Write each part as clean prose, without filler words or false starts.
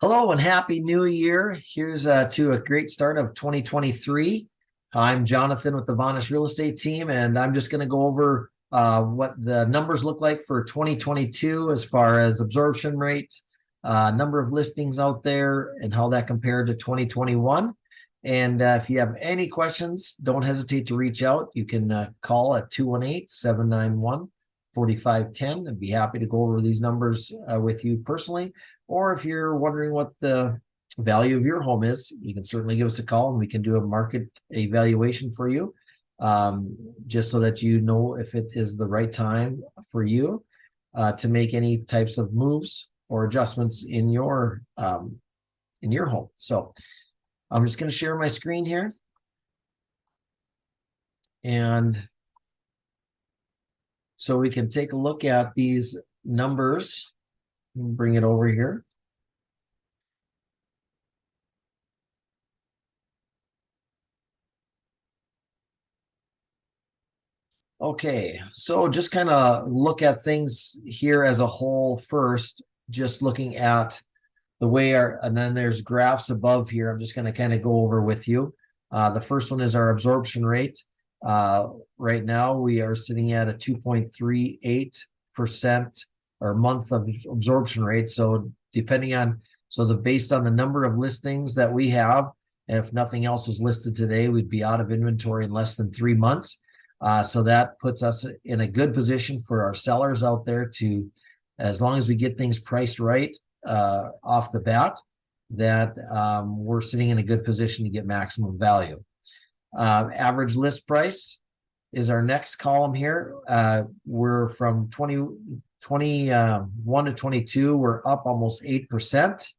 Hello and happy new year. Here's to a great start of 2023. I'm Jonathan with the Vonesh Real Estate Team, and I'm just going to go over what the numbers look like for 2022 as far as absorption rate, number of listings out there, and how that compared to 2021. And if you have any questions, don't hesitate to reach out. You can call at 218-791-4510. I'd be happy to go over these numbers with you personally. Or if you're wondering what the value of your home is, you can certainly give us a call and we can do a market evaluation for you, just so that you know if it is the right time for you to make any types of moves or adjustments in your home. So I'm just going to share my screen here. And so we can take a look at these numbers. Bring it over here. Okay, so just kind of look at things here as a whole first, just looking at the way and then there's graphs above here. I'm just going to kind of go over with you. The first one is our absorption rate. Right now we are sitting at a 2.38% or month of absorption rate. So based on the number of listings that we have, and if nothing else was listed today, we'd be out of inventory in less than 3 months. So that puts us in a good position for our sellers out there to, as long as we get things priced right off the bat, that we're sitting in a good position to get maximum value. Average list price is our next column here. We're from 21 to 22, we're up almost 8%.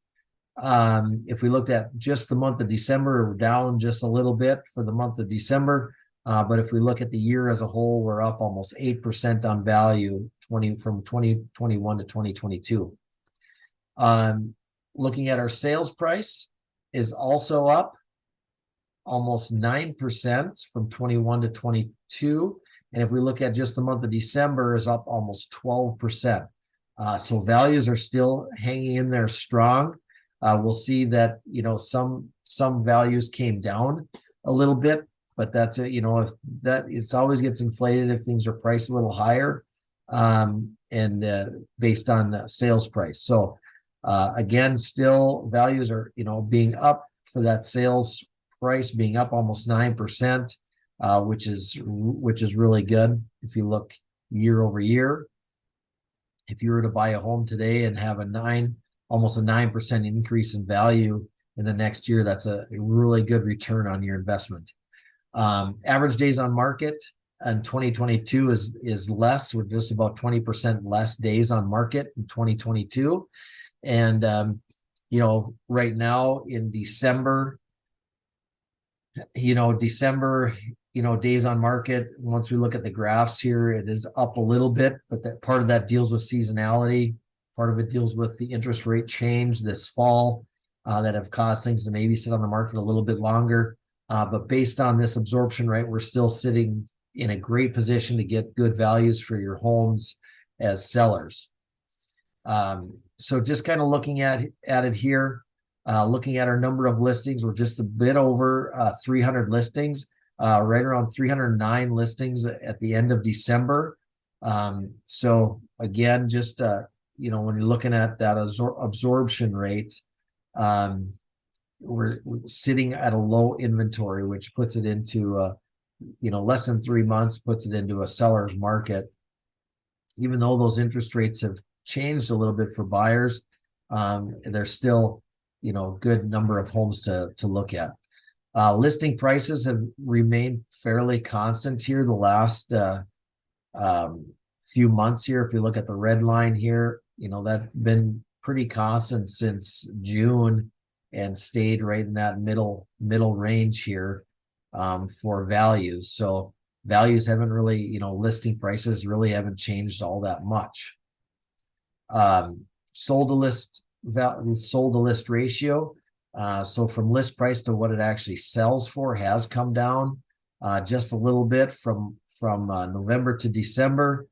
If we looked at just the month of December, we're down just a little bit for the month of December. But if we look at the year as a whole, we're up almost 8% on value from 2021 to 2022. Looking at our sales price is also up almost 9% from 21 to 22. And if we look at just the month of December, is up almost 12%. So values are still hanging in there strong. We'll see that, some values came down a little bit, but that's it. If that, it's always gets inflated if things are priced a little higher, and based on sales price. So again, still values are, being up for that sales price being up almost 9%, which is really good. If you look year over year, if you were to buy a home today and have almost a 9% increase in value in the next year, that's a really good return on your investment. Average days on market in 2022 is less. We're just about 20% less days on market in 2022. And, right now in December, days on market, once we look at the graphs here, it is up a little bit, but that part of that deals with seasonality. Part of it deals with the interest rate change this fall that have caused things to maybe sit on the market a little bit longer. But based on this absorption rate, we're still sitting in a great position to get good values for your homes as sellers. So just kind of looking at it here, looking at our number of listings, we're just a bit over 300 listings, right around 309 listings at the end of December. So again, just when you're looking at that absorption rate, we're sitting at a low inventory, which puts it into less than 3 months, puts it into a seller's market. Even though those interest rates have changed a little bit for buyers, there's still good number of homes to look at. Listing prices have remained fairly constant here the last few months here. If you look at the red line here, that's been pretty constant since June and stayed right in that middle range here for values. So values haven't really, listing prices really haven't changed all that much. Sold to list ratio. So from list price to what it actually sells for has come down just a little bit from November to December.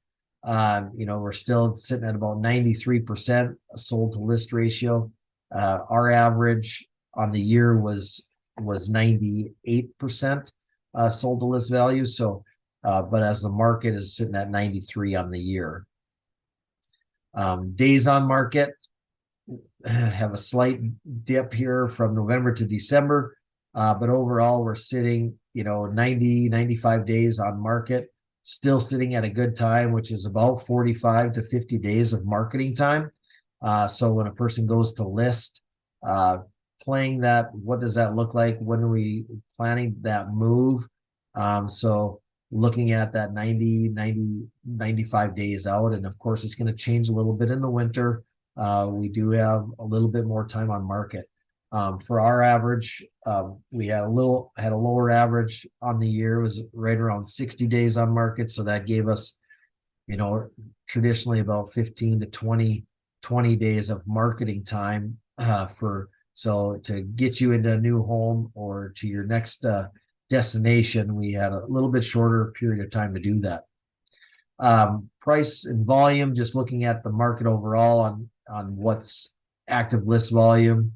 We're still sitting at about 93% sold to list ratio. Our average on the year was 98% sold to list value. So, but as the market is sitting at 93 on the year. Days on market have a slight dip here from November to December, but overall we're sitting, 90-95 days on market, still sitting at a good time, which is about 45 to 50 days of marketing time. So when a person goes to list, playing that, what does that look like? When are we planning that move? So looking at that 95 days out, and of course it's going to change a little bit in the winter. We do have a little bit more time on market. For our average, we had a lower average on the year. It was right around 60 days on market. So that gave us, traditionally about 15 to 20 days of marketing time so to get you into a new home or to your next destination. We had a little bit shorter period of time to do that. Price and volume, just looking at the market overall on what's active list volume,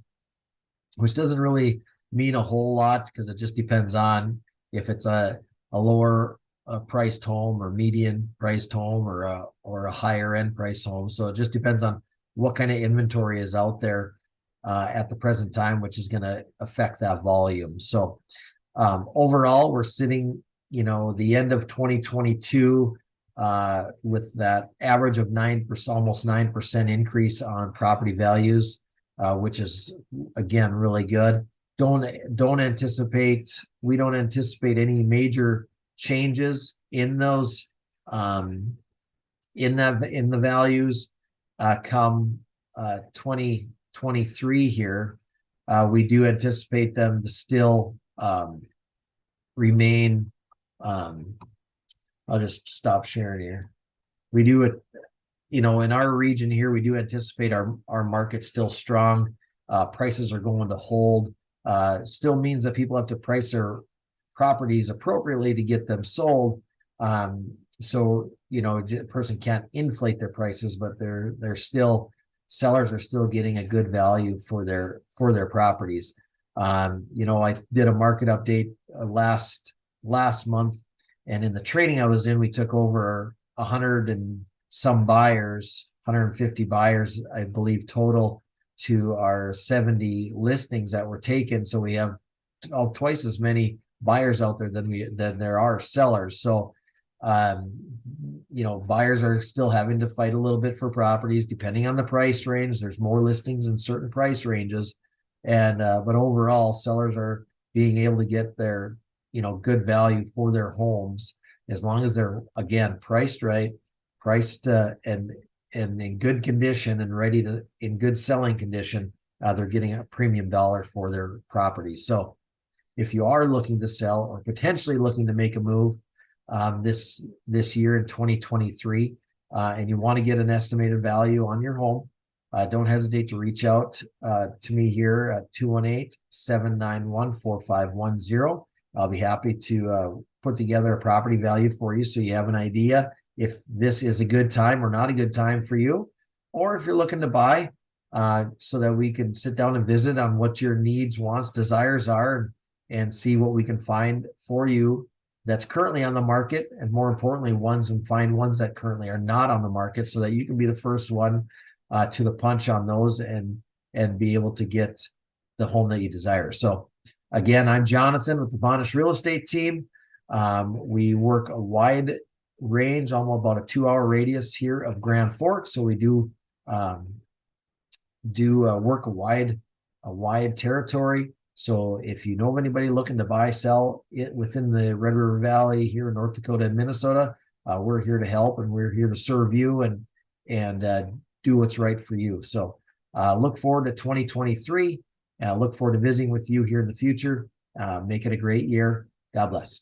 which doesn't really mean a whole lot because it just depends on if it's a lower priced home or median priced home or a higher end priced home. So it just depends on what kind of inventory is out there at the present time, which is going to affect that volume. So overall, we're sitting, the end of 2022 with that average of 9%, almost 9% increase on property values, which is again really good. We don't anticipate any major changes in those in the values come 2023 here. We do anticipate them to still remain. I'll just stop sharing here. We do it, in our region here, we do anticipate our market still strong. Prices are going to hold. Still means that people have to price their properties appropriately to get them sold. So, a person can't inflate their prices, but sellers are still getting a good value for their properties. I did a market update last month, and in the training I was in, we took over 100 and some buyers, 150 buyers, I believe, total to our 70 listings that were taken. So we have twice as many buyers out there than there are sellers. So, buyers are still having to fight a little bit for properties depending on the price range. There's more listings in certain price ranges, and but overall, sellers are being able to get their good value for their homes as long as they're, again, priced right, and in good condition and in good selling condition. They're getting a premium dollar for their properties. So if you are looking to sell or potentially looking to make a move this year in 2023, and you want to get an estimated value on your home, don't hesitate to reach out to me here at 218-791-4510. I'll be happy to put together a property value for you so you have an idea if this is a good time or not a good time for you, or if you're looking to buy, so that we can sit down and visit on what your needs, wants, desires are, and see what we can find for you that's currently on the market, and more importantly, find ones that currently are not on the market, so that you can be the first one to the punch on those and be able to get the home that you desire. So again, I'm Jonathan with the Vonesh Real Estate Team. We work a wide range, almost about a 2-hour radius here of Grand Forks. So we do work a wide territory. So if you know of anybody looking to buy, sell it within the Red River Valley here in North Dakota and Minnesota, we're here to help, and we're here to serve you and do what's right for you. So look forward to 2023. Look forward to visiting with you here in the future. Make it a great year. God bless.